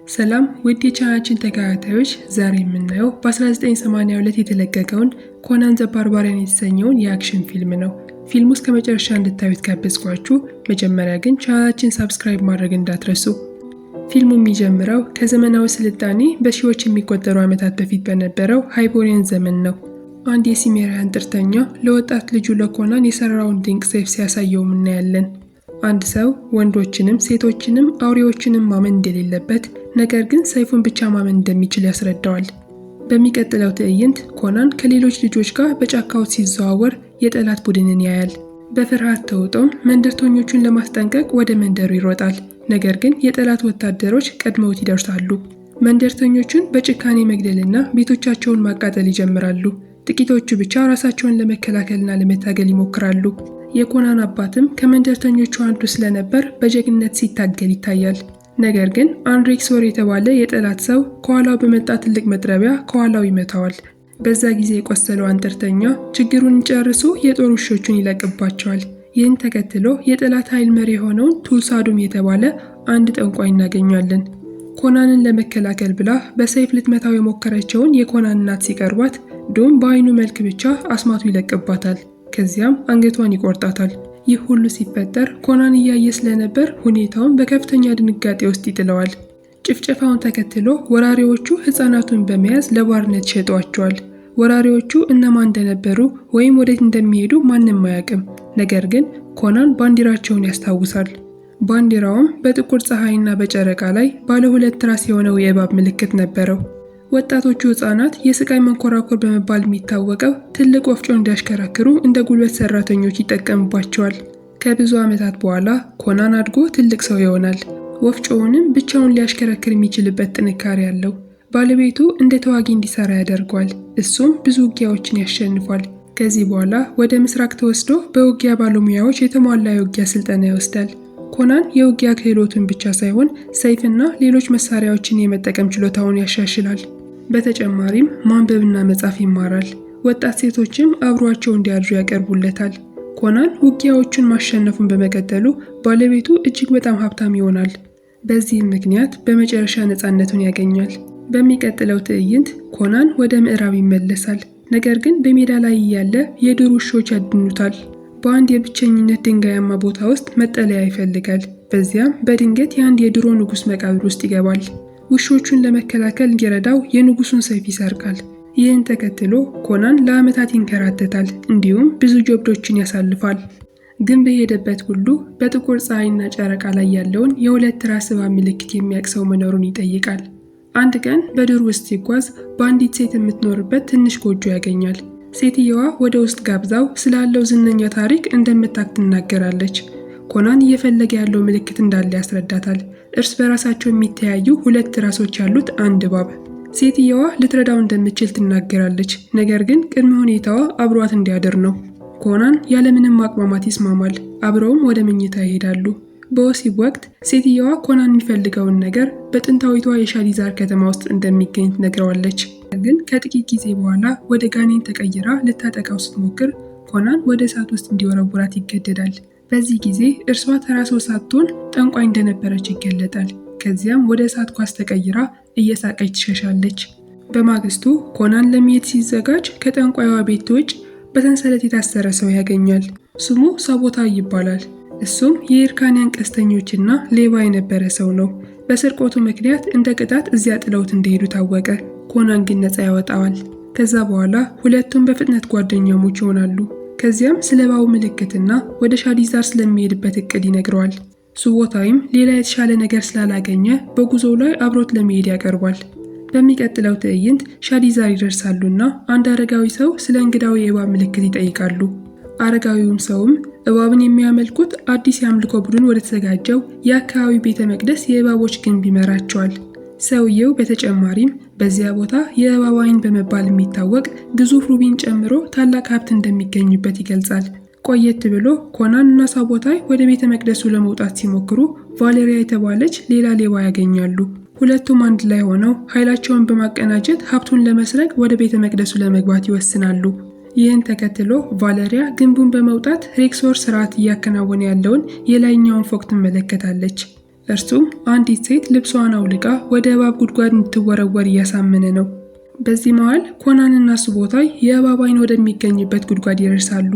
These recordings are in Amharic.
ሰላም ውድ የቻናላችን ተከታታዮች፣ ዛሬ የምናየው በ1982 የተለቀቀውን ኮናን ዘ ባርባሪያን የተሰኘውን የአክሽን ፊልም ነው። ፊልሙ እስከ መጨረሻ እንድታዩት ጋበዝኳችሁ። መጀመሪያ ግን ቻናላችን ሰብስክራይብ ማድረግ እንዳትረሱ። ፊልሙ የሚጀምረው ከዘመናዊ ስልጣኔ በሺዎች የሚቆጠሩ ዓመታት በፊት በነበረው ሃይቦሪያን ዘመን ነው። አንድ የሲሜሪያን ጥርተኛ ለወጣት ልጁ ለኮናን የሰራውን ድንቅ ሰይፍ ሲያሳየው እናያለን። አንድ ሰው ወንዶችንም ሴቶችንም አውሬዎችንም ማመን እንደሌለበት፣ ነገር ግን ሰይፉን ብቻ ማመን እንደሚችል ያስረዳዋል። በሚቀጥለው ትዕይንት ኮናን ከሌሎች ልጆች ጋር በጫካው ሲዘዋወር የጠላት ቡድንን ያያል። በፍርሃት ተውጦም መንደርተኞቹን ለማስጠንቀቅ ወደ መንደሩ ይሮጣል። ነገር ግን የጠላት ወታደሮች ቀድመውት ይደርሳሉ። መንደርተኞቹን በጭካኔ መግደልና ቤቶቻቸውን ማቃጠል ይጀምራሉ። ጥቂቶቹ ብቻ ራሳቸውን ለመከላከልና ለመታገል ይሞክራሉ። የኮናን አባትም ከመንደርተኞቹ አንዱ ስለነበር በጀግንነት ሲታገል ይታያል። ነገር ግን አንድሬክሶር የተባለ የጠላት ሰው ከኋላው በመጣ ትልቅ መጥረቢያ ከኋላው ይመታዋል። በዛ ጊዜ የቆሰለው አንጥርተኛ ችግሩን ጨርሶ የጦር ውሾቹን ይለቅባቸዋል። ይህን ተከትሎ የጠላት ኃይል መሪ የሆነውን ቱልሳዶም የተባለ አንድ ጠንቋይ እናገኛለን። ኮናንን ለመከላከል ብላ በሰይፍ ልትመታው የሞከረችውን የኮናን እናት ሲቀርቧት ዶም በአይኑ መልክ ብቻ አስማቱ ይለቅባታል። ከዚያም አንገቷን ይቆርጣታል። ይህ ሁሉ ሲፈጠር ኮናን እያየ ስለነበር ሁኔታውን በከፍተኛ ድንጋጤ ውስጥ ይጥለዋል። ጭፍጨፋውን ተከትሎ ወራሪዎቹ ሕፃናቱን በመያዝ ለባርነት ሸጧቸዋል። ወራሪዎቹ እነማን እንደነበሩ ወይም ወዴት እንደሚሄዱ ማንም አያውቅም። ነገር ግን ኮናን ባንዲራቸውን ያስታውሳል። ባንዲራውም በጥቁር ፀሐይና በጨረቃ ላይ ባለ ሁለት ራስ የሆነው የእባብ ምልክት ነበረው። ወጣቶቹ ሕፃናት የስቃይ መንኮራኩር በመባል የሚታወቀው ትልቅ ወፍጮ እንዲያሽከረክሩ እንደ ጉልበት ሰራተኞች ይጠቀሙባቸዋል። ከብዙ ዓመታት በኋላ ኮናን አድጎ ትልቅ ሰው ይሆናል። ወፍጮውንም ብቻውን ሊያሽከረክር የሚችልበት ጥንካሬ አለው። ባለቤቱ እንደ ተዋጊ እንዲሰራ ያደርገዋል። እሱም ብዙ ውጊያዎችን ያሸንፏል። ከዚህ በኋላ ወደ ምስራቅ ተወስዶ በውጊያ ባለሙያዎች የተሟላ የውጊያ ስልጠና ይወስዳል። ኮናን የውጊያ ክህሎቱን ብቻ ሳይሆን ሰይፍና ሌሎች መሳሪያዎችን የመጠቀም ችሎታውን ያሻሽላል። በተጨማሪም ማንበብና መጻፍ ይማራል። ወጣት ሴቶችም አብሯቸው እንዲያድሩ ያቀርቡለታል። ኮናን ውጊያዎቹን ማሸነፉን በመቀጠሉ ባለቤቱ እጅግ በጣም ሀብታም ይሆናል። በዚህም ምክንያት በመጨረሻ ነፃነቱን ያገኛል። በሚቀጥለው ትዕይንት ኮናን ወደ ምዕራብ ይመለሳል። ነገር ግን በሜዳ ላይ እያለ የዱር ውሾች ያድኑታል። በአንድ የብቸኝነት ድንጋያማ ቦታ ውስጥ መጠለያ ይፈልጋል። በዚያም በድንገት የአንድ የድሮ ንጉሥ መቃብር ውስጥ ይገባል። ውሾቹን ለመከላከል እንዲረዳው የንጉሱን ሰይፍ ይሰርቃል። ይህን ተከትሎ ኮናን ለዓመታት ይንከራተታል፣ እንዲሁም ብዙ ጀብዶችን ያሳልፋል። ግን በሄደበት ሁሉ በጥቁር ፀሐይና ጨረቃ ላይ ያለውን የሁለት ራስ እባብ ምልክት የሚያውቅ ሰው መኖሩን ይጠይቃል። አንድ ቀን በዱር ውስጥ ሲጓዝ በአንዲት ሴት የምትኖርበት ትንሽ ጎጆ ያገኛል። ሴትየዋ ወደ ውስጥ ጋብዛው ስላለው ዝነኛ ታሪክ እንደምታውቅ ትናገራለች። ኮናን እየፈለገ ያለው ምልክት እንዳለ ያስረዳታል። እርስ በራሳቸው የሚተያዩ ሁለት ራሶች ያሉት አንድ እባብ። ሴትየዋ ልትረዳው እንደምትችል ትናገራለች። ነገር ግን ቅድመ ሁኔታዋ አብሯት እንዲያድር ነው። ኮናን ያለምንም ማቅማማት ይስማማል። አብረውም ወደ መኝታ ይሄዳሉ። በወሲብ ወቅት ሴትየዋ ኮናን የሚፈልገውን ነገር በጥንታዊቷ የሻዲዛር ከተማ ውስጥ እንደሚገኝ ትነግረዋለች። ግን ከጥቂት ጊዜ በኋላ ወደ ጋኔን ተቀይራ ልታጠቃው ስትሞክር ኮናን ወደ እሳት ውስጥ እንዲወረውራት ይገደዳል። በዚህ ጊዜ እርሷ ተራ ሰው ሳትሆን ጠንቋይ እንደነበረች ይገለጣል። ከዚያም ወደ እሳት ኳስ ተቀይራ እየሳቀች ትሸሻለች። በማግስቱ ኮናን ለመሄድ ሲዘጋጅ ከጠንቋይዋ ቤት ውጭ በሰንሰለት የታሰረ ሰው ያገኛል። ስሙ ሳቦታ ይባላል። እሱም የኢርካንያን ቀስተኞችና ሌባ የነበረ ሰው ነው። በስርቆቱ ምክንያት እንደ ቅጣት እዚያ ጥለውት እንደሄዱ ታወቀ። ኮናን ግን ነፃ ያወጣዋል። ከዛ በኋላ ሁለቱም በፍጥነት ጓደኛሞች ይሆናሉ። ከዚያም ስለ እባቡ ምልክትና ወደ ሻዲዛር ስለሚሄድበት እቅድ ይነግረዋል። ሱቦታይም ሌላ የተሻለ ነገር ስላላገኘ በጉዞው ላይ አብሮት ለመሄድ ያቀርባል። በሚቀጥለው ትዕይንት ሻዲዛር ይደርሳሉና አንድ አረጋዊ ሰው ስለ እንግዳው የእባብ ምልክት ይጠይቃሉ። አረጋዊውም ሰውም እባብን የሚያመልኩት አዲስ የአምልኮ ቡድን ወደ ተዘጋጀው የአካባቢ ቤተ መቅደስ የእባቦች ግንብ ይመራቸዋል። ሰውየው በተጨማሪም በዚያ ቦታ የእባብ ዓይን በመባል የሚታወቅ ግዙፍ ሩቢን ጨምሮ ታላቅ ሀብት እንደሚገኝበት ይገልጻል። ቆየት ብሎ ኮናን እና ሳቦታይ ወደ ቤተ መቅደሱ ለመውጣት ሲሞክሩ ቫሌሪያ የተባለች ሌላ ሌባ ያገኛሉ። ሁለቱም አንድ ላይ ሆነው ኃይላቸውን በማቀናጀት ሀብቱን ለመስረቅ ወደ ቤተ መቅደሱ ለመግባት ይወስናሉ። ይህን ተከትሎ ቫሌሪያ ግንቡን በመውጣት ሬክሶር ስርዓት እያከናወነ ያለውን የላይኛውን ፎቅ ትመለከታለች። እርሱም አንዲት ሴት ልብሷን አውልቃ ወደ እባብ ጉድጓድ እንድትወረወር እያሳመነ ነው። በዚህ መሃል ኮናንና ሱቦታይ የእባብ አይን ወደሚገኝበት ጉድጓድ ይደርሳሉ።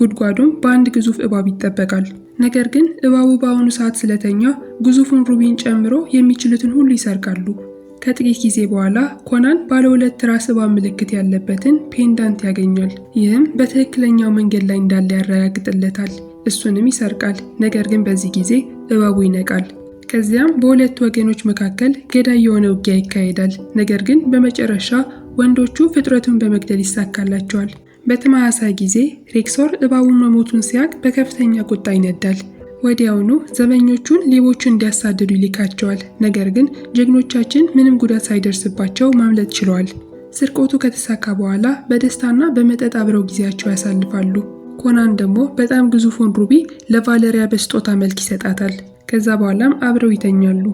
ጉድጓዱም በአንድ ግዙፍ እባብ ይጠበቃል። ነገር ግን እባቡ በአሁኑ ሰዓት ስለተኛ ግዙፉን ሩቢን ጨምሮ የሚችሉትን ሁሉ ይሰርቃሉ። ከጥቂት ጊዜ በኋላ ኮናን ባለ 2 ራስ እባብ ምልክት ያለበትን ፔንዳንት ያገኛል። ይህም በትክክለኛው መንገድ ላይ እንዳለ ያረጋግጥለታል። እሱንም ይሰርቃል። ነገር ግን በዚህ ጊዜ እባቡ ይነቃል። ከዚያም በሁለቱ ወገኖች መካከል ገዳይ የሆነ ውጊያ ይካሄዳል። ነገር ግን በመጨረሻ ወንዶቹ ፍጥረቱን በመግደል ይሳካላቸዋል። በተመሳሳይ ጊዜ ሬክሶር እባቡን መሞቱን ሲያቅ በከፍተኛ ቁጣ ይነዳል። ወዲያውኑ ዘበኞቹን ሌቦቹን እንዲያሳድዱ ይልካቸዋል። ነገር ግን ጀግኖቻችን ምንም ጉዳት ሳይደርስባቸው ማምለጥ ችለዋል። ስርቆቱ ከተሳካ በኋላ በደስታና በመጠጥ አብረው ጊዜያቸው ያሳልፋሉ። ኮናን ደግሞ በጣም ግዙፉን ሩቢ ለቫለሪያ በስጦታ መልክ ይሰጣታል። ከዛ በኋላም አብረው ይተኛሉ።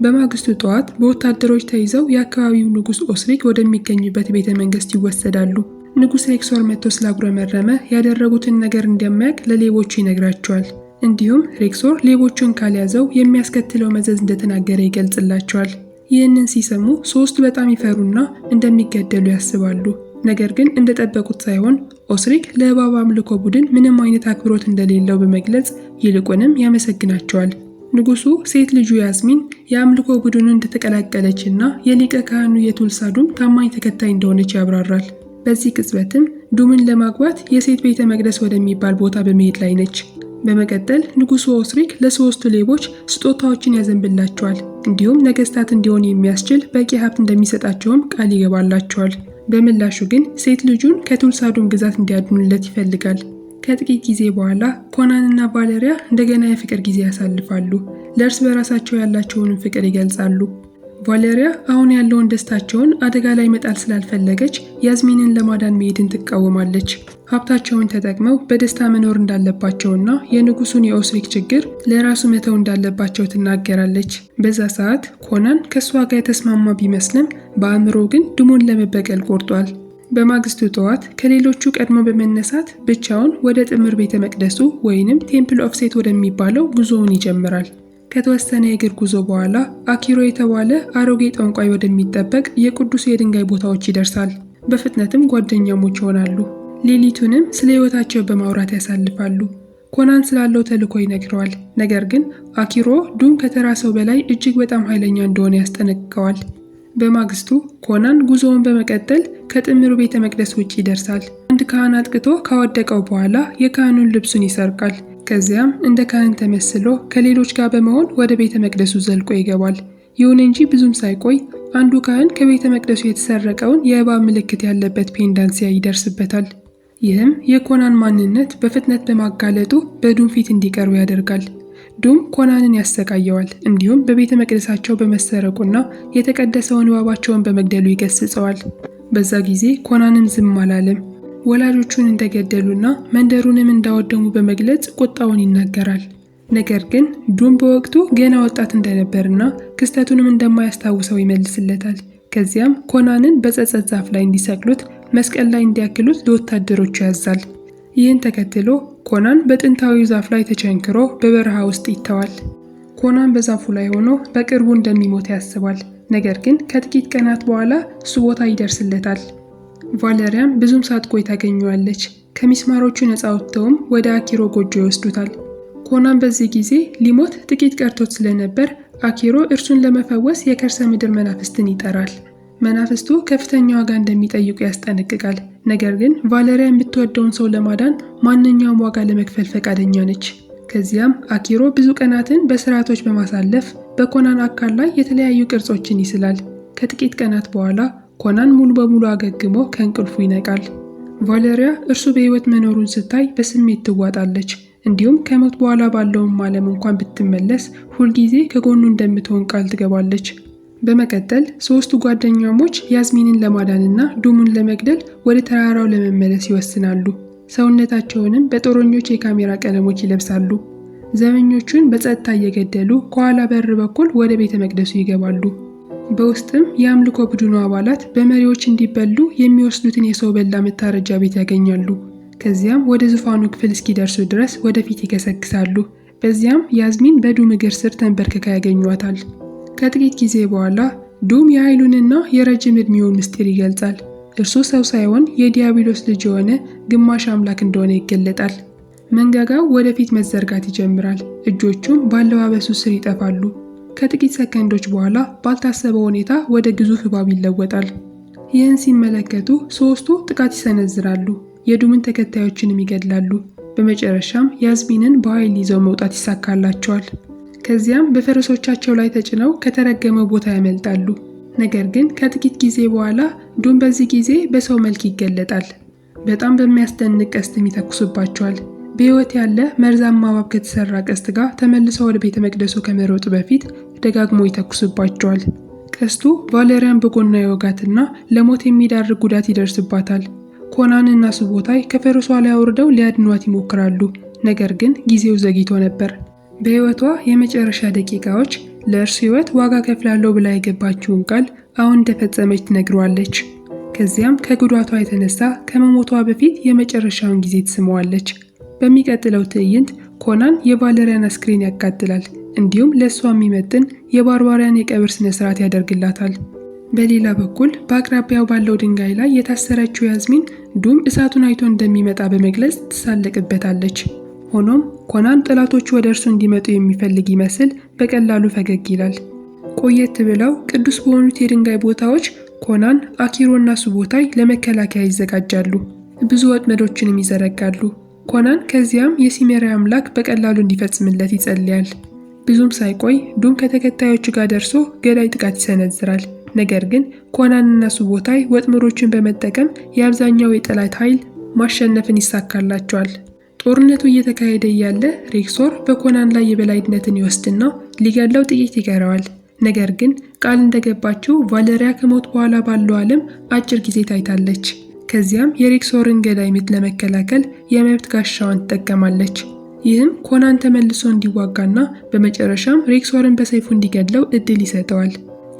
በማግስቱ ጠዋት በወታደሮች ተይዘው የአካባቢው ንጉሥ ኦስሪክ ወደሚገኙበት ቤተ መንግስት ይወሰዳሉ። ንጉሥ ሬክሶር መጥቶ ስላጉረመረመ ያደረጉትን ነገር እንደማያውቅ ለሌቦቹ ይነግራቸዋል። እንዲሁም ሬክሶር ሌቦቹን ካልያዘው የሚያስከትለው መዘዝ እንደተናገረ ይገልጽላቸዋል። ይህንን ሲሰሙ ሶስቱ በጣም ይፈሩና እንደሚገደሉ ያስባሉ። ነገር ግን እንደጠበቁት ሳይሆን ኦስሪክ ለእባብ አምልኮ ቡድን ምንም አይነት አክብሮት እንደሌለው በመግለጽ ይልቁንም ያመሰግናቸዋል። ንጉሱ ሴት ልጁ ያስሚን የአምልኮ ቡድኑን እንደተቀላቀለችና የሊቀ ካህኑ የቱልሳ ዱም ታማኝ ተከታይ እንደሆነች ያብራራል። በዚህ ቅጽበትም ዱምን ለማግባት የሴት ቤተ መቅደስ ወደሚባል ቦታ በመሄድ ላይ ነች። በመቀጠል ንጉሱ ኦስሪክ ለሶስቱ ሌቦች ስጦታዎችን ያዘንብላቸዋል። እንዲሁም ነገስታት እንዲሆኑ የሚያስችል በቂ ሀብት እንደሚሰጣቸውም ቃል ይገባላቸዋል። በምላሹ ግን ሴት ልጁን ከቱልሳ ዱም ግዛት እንዲያድኑለት ይፈልጋል። ከጥቂት ጊዜ በኋላ ኮናንና ቫለሪያ እንደገና የፍቅር ጊዜ ያሳልፋሉ። ለእርስ በራሳቸው ያላቸውን ፍቅር ይገልጻሉ። ቫለሪያ አሁን ያለውን ደስታቸውን አደጋ ላይ መጣል ስላልፈለገች ያስሚንን ለማዳን መሄድን ትቃወማለች። ሀብታቸውን ተጠቅመው በደስታ መኖር እንዳለባቸውና የንጉሱን የኦስሪክ ችግር ለራሱ መተው እንዳለባቸው ትናገራለች። በዛ ሰዓት ኮናን ከእሷ ጋር የተስማማ ቢመስልም በአእምሮ ግን ዱሙን ለመበቀል ቆርጧል። በማግስቱ ጠዋት ከሌሎቹ ቀድሞ በመነሳት ብቻውን ወደ ጥምር ቤተ መቅደሱ ወይንም ቴምፕል ኦፍ ሴት ወደሚባለው ጉዞውን ይጀምራል። ከተወሰነ የእግር ጉዞ በኋላ አኪሮ የተባለ አሮጌ ጠንቋይ ወደሚጠበቅ የቅዱስ የድንጋይ ቦታዎች ይደርሳል። በፍጥነትም ጓደኛሞች ይሆናሉ። ሌሊቱንም ስለ ሕይወታቸው በማውራት ያሳልፋሉ። ኮናን ስላለው ተልዕኮ ይነግረዋል። ነገር ግን አኪሮ ዱም ከተራ ሰው በላይ እጅግ በጣም ኃይለኛ እንደሆነ ያስጠነቅቀዋል። በማግስቱ ኮናን ጉዞውን በመቀጠል ከጥምሩ ቤተ መቅደስ ውጭ ይደርሳል። አንድ ካህን አጥቅቶ ካወደቀው በኋላ የካህኑን ልብሱን ይሰርቃል። ከዚያም እንደ ካህን ተመስሎ ከሌሎች ጋር በመሆን ወደ ቤተ መቅደሱ ዘልቆ ይገባል። ይሁን እንጂ ብዙም ሳይቆይ አንዱ ካህን ከቤተ መቅደሱ የተሰረቀውን የእባብ ምልክት ያለበት ፔንዳንሲያ ይደርስበታል። ይህም የኮናን ማንነት በፍጥነት በማጋለጡ በዱም ፊት እንዲቀርቡ ያደርጋል። ዱም ኮናንን ያሰቃየዋል። እንዲሁም በቤተ መቅደሳቸው በመሰረቁና የተቀደሰውን እባባቸውን በመግደሉ ይገስጸዋል። በዛ ጊዜ ኮናንም ዝም አላለም። ወላጆቹን እንደገደሉና መንደሩንም እንዳወደሙ በመግለጽ ቁጣውን ይናገራል። ነገር ግን ዱም በወቅቱ ገና ወጣት እንደነበርና ክስተቱንም እንደማያስታውሰው ይመልስለታል። ከዚያም ኮናንን በጸጸት ዛፍ ላይ እንዲሰቅሉት፣ መስቀል ላይ እንዲያክሉት ለወታደሮቹ ያዛል። ይህን ተከትሎ ኮናን በጥንታዊው ዛፍ ላይ ተቸንክሮ በበረሃ ውስጥ ይተዋል። ኮናን በዛፉ ላይ ሆኖ በቅርቡ እንደሚሞት ያስባል። ነገር ግን ከጥቂት ቀናት በኋላ እሱ ቦታ ይደርስለታል። ቫለሪያም ብዙም ሳትቆይ ታገኘዋለች። ከሚስማሮቹ ነፃ ወጥተውም ወደ አኪሮ ጎጆ ይወስዱታል። ኮናን በዚህ ጊዜ ሊሞት ጥቂት ቀርቶት ስለነበር አኪሮ እርሱን ለመፈወስ የከርሰ ምድር መናፍስትን ይጠራል። መናፍስቱ ከፍተኛ ዋጋ እንደሚጠይቁ ያስጠነቅቃል። ነገር ግን ቫለሪያ የምትወደውን ሰው ለማዳን ማንኛውም ዋጋ ለመክፈል ፈቃደኛ ነች። ከዚያም አኪሮ ብዙ ቀናትን በስርዓቶች በማሳለፍ በኮናን አካል ላይ የተለያዩ ቅርጾችን ይስላል። ከጥቂት ቀናት በኋላ ኮናን ሙሉ በሙሉ አገግሞ ከእንቅልፉ ይነቃል። ቫለሪያ እርሱ በሕይወት መኖሩን ስታይ በስሜት ትዋጣለች። እንዲሁም ከሞት በኋላ ባለውም ዓለም እንኳን ብትመለስ ሁልጊዜ ከጎኑ እንደምትሆን ቃል ትገባለች። በመቀጠል ሶስቱ ጓደኛሞች ያስሚንን ለማዳንና ዱሙን ለመግደል ወደ ተራራው ለመመለስ ይወስናሉ። ሰውነታቸውንም በጦረኞች የካሜራ ቀለሞች ይለብሳሉ። ዘበኞቹን በጸጥታ እየገደሉ ከኋላ በር በኩል ወደ ቤተ መቅደሱ ይገባሉ። በውስጥም የአምልኮ ቡድኑ አባላት በመሪዎች እንዲበሉ የሚወስዱትን የሰው በላ መታረጃ ቤት ያገኛሉ። ከዚያም ወደ ዙፋኑ ክፍል እስኪደርሱ ድረስ ወደፊት ይገሰግሳሉ። በዚያም ያዝሚን በዱም እግር ስር ተንበርክካ ያገኟታል። ከጥቂት ጊዜ በኋላ ዱም የኃይሉንና የረጅም ዕድሜውን ምስጢር ይገልጻል። እርሱ ሰው ሳይሆን የዲያብሎስ ልጅ የሆነ ግማሽ አምላክ እንደሆነ ይገለጣል። መንጋጋው ወደፊት መዘርጋት ይጀምራል። እጆቹም ባለባበሱ ስር ይጠፋሉ። ከጥቂት ሰከንዶች በኋላ ባልታሰበ ሁኔታ ወደ ግዙፍ እባብ ይለወጣል። ይህን ሲመለከቱ ሦስቱ ጥቃት ይሰነዝራሉ፣ የዱምን ተከታዮችንም ይገድላሉ። በመጨረሻም ያዝሚንን በኃይል ይዘው መውጣት ይሳካላቸዋል። ከዚያም በፈረሶቻቸው ላይ ተጭነው ከተረገመው ቦታ ያመልጣሉ። ነገር ግን ከጥቂት ጊዜ በኋላ ዱም በዚህ ጊዜ በሰው መልክ ይገለጣል። በጣም በሚያስደንቅ ቀስትም ይተኩሱባቸዋል። በሕይወት ያለ መርዛማ እባብ ከተሰራ ቀስት ጋር ተመልሰው ወደ ቤተ መቅደሱ ከመሮጡ በፊት ደጋግሞ ይተኩስባቸዋል። ቀስቱ ቫሌሪያን በጎኗ ይወጋትና ለሞት የሚዳርግ ጉዳት ይደርስባታል። ኮናን እና ሱቦታይ ከፈረሷ ላይ አውርደው ሊያድኗት ይሞክራሉ። ነገር ግን ጊዜው ዘግይቶ ነበር። በሕይወቷ የመጨረሻ ደቂቃዎች ለእርሱ ሕይወት ዋጋ ከፍላለሁ ብላ የገባችውን ቃል አሁን እንደፈጸመች ትነግረዋለች። ከዚያም ከጉዳቷ የተነሳ ከመሞቷ በፊት የመጨረሻውን ጊዜ ትስመዋለች። በሚቀጥለው ትዕይንት ኮናን የቫሌሪያን አስክሬን ያቃጥላል። እንዲሁም ለእሷ የሚመጥን የባርባሪያን የቀብር ስነ ስርዓት ያደርግላታል። በሌላ በኩል በአቅራቢያው ባለው ድንጋይ ላይ የታሰረችው ያዝሚን ዱም እሳቱን አይቶ እንደሚመጣ በመግለጽ ትሳለቅበታለች። ሆኖም ኮናን ጠላቶቹ ወደ እርሱ እንዲመጡ የሚፈልግ ይመስል በቀላሉ ፈገግ ይላል። ቆየት ብለው ቅዱስ በሆኑት የድንጋይ ቦታዎች ኮናን፣ አኪሮ እና ሱቦታይ ለመከላከያ ይዘጋጃሉ። ብዙ ወጥመዶችንም ይዘረጋሉ። ኮናን ከዚያም የሲሜሪያ አምላክ በቀላሉ እንዲፈጽምለት ይጸልያል። ብዙም ሳይቆይ ዱም ከተከታዮቹ ጋር ደርሶ ገዳይ ጥቃት ይሰነዝራል። ነገር ግን ኮናን እና ሱቦታይ ወጥመዶችን በመጠቀም የአብዛኛው የጠላት ኃይል ማሸነፍን ይሳካላቸዋል። ጦርነቱ እየተካሄደ እያለ ሬክሶር በኮናን ላይ የበላይነትን ይወስድና ሊገድለው ጥቂት ይቀረዋል። ነገር ግን ቃል እንደገባችው ቫሌሪያ ከሞት በኋላ ባለው ዓለም አጭር ጊዜ ታይታለች። ከዚያም የሬክሶርን ገዳይ ምት ለመከላከል የመብት ጋሻዋን ትጠቀማለች። ይህም ኮናን ተመልሶ እንዲዋጋና በመጨረሻም ሬክሶርን በሰይፉ እንዲገድለው እድል ይሰጠዋል።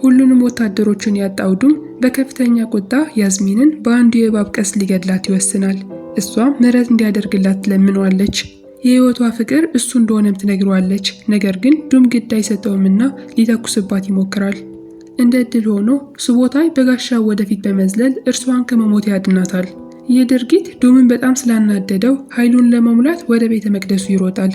ሁሉንም ወታደሮቹን ያጣው ዱም በከፍተኛ ቁጣ ያዝሚንን በአንዱ የእባብ ቀስት ሊገድላት ይወስናል። እሷም ምሕረት እንዲያደርግላት ትለምነዋለች። የሕይወቷ ፍቅር እሱ እንደሆነም ትነግረዋለች። ነገር ግን ዱም ግድ አይሰጠውምና ሊተኩስባት ይሞክራል። እንደ ዕድል ሆኖ ሱቦታይ በጋሻው ወደፊት በመዝለል እርሷን ከመሞት ያድናታል። ይህ ድርጊት ዱምን በጣም ስላናደደው ኃይሉን ለመሙላት ወደ ቤተ መቅደሱ ይሮጣል።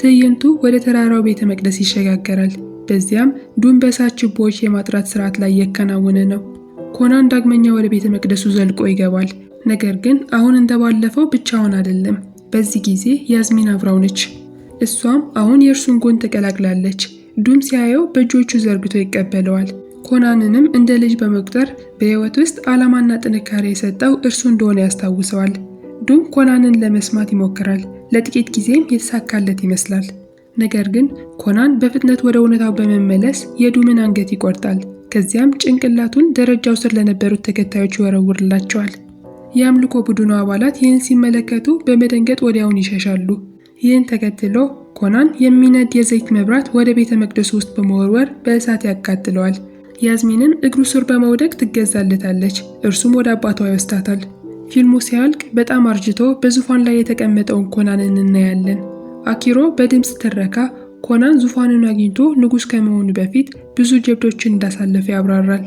ትዕይንቱ ወደ ተራራው ቤተ መቅደስ ይሸጋገራል። በዚያም ዱም በእሳት ችቦዎች የማጥራት ስርዓት ላይ እያከናወነ ነው። ኮናን ዳግመኛ ወደ ቤተ መቅደሱ ዘልቆ ይገባል። ነገር ግን አሁን እንደባለፈው ብቻውን አይደለም። በዚህ ጊዜ ያዝሚን አብራው ነች። እሷም አሁን የእርሱን ጎን ተቀላቅላለች። ዱም ሲያየው በእጆቹ ዘርግቶ ይቀበለዋል። ኮናንንም እንደ ልጅ በመቁጠር በሕይወት ውስጥ ዓላማና ጥንካሬ የሰጠው እርሱ እንደሆነ ያስታውሰዋል። ዱም ኮናንን ለመስማት ይሞክራል። ለጥቂት ጊዜም የተሳካለት ይመስላል። ነገር ግን ኮናን በፍጥነት ወደ እውነታው በመመለስ የዱምን አንገት ይቆርጣል። ከዚያም ጭንቅላቱን ደረጃው ስር ለነበሩት ተከታዮች ይወረውርላቸዋል። የአምልኮ ቡድኑ አባላት ይህን ሲመለከቱ በመደንገጥ ወዲያውን ይሸሻሉ። ይህን ተከትሎ ኮናን የሚነድ የዘይት መብራት ወደ ቤተ መቅደሱ ውስጥ በመወርወር በእሳት ያቃጥለዋል። ያዝሚንም እግሩ ስር በመውደቅ ትገዛለታለች። እርሱም ወደ አባቷ ይወስዳታል። ፊልሙ ሲያልቅ በጣም አርጅቶ በዙፋን ላይ የተቀመጠውን ኮናንን እናያለን። አኪሮ በድምፅ ትረካ ኮናን ዙፋኑን አግኝቶ ንጉሥ ከመሆኑ በፊት ብዙ ጀብዶችን እንዳሳለፈ ያብራራል።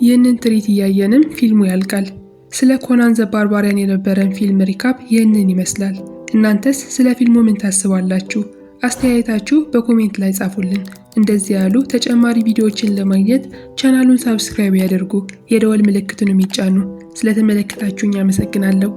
ይህንን ትርኢት እያየንም ፊልሙ ያልቃል። ስለ ኮናን ዘ ባርባሪያን የነበረን ፊልም ሪካፕ ይህንን ይመስላል። እናንተስ ስለ ፊልሙ ምን ታስባላችሁ? አስተያየታችሁ በኮሜንት ላይ ጻፉልን። እንደዚህ ያሉ ተጨማሪ ቪዲዮዎችን ለማግኘት ቻናሉን ሳብስክራይብ ያደርጉ፣ የደወል ምልክቱንም ይጫኑ። ስለተመለከታችሁኝ አመሰግናለሁ።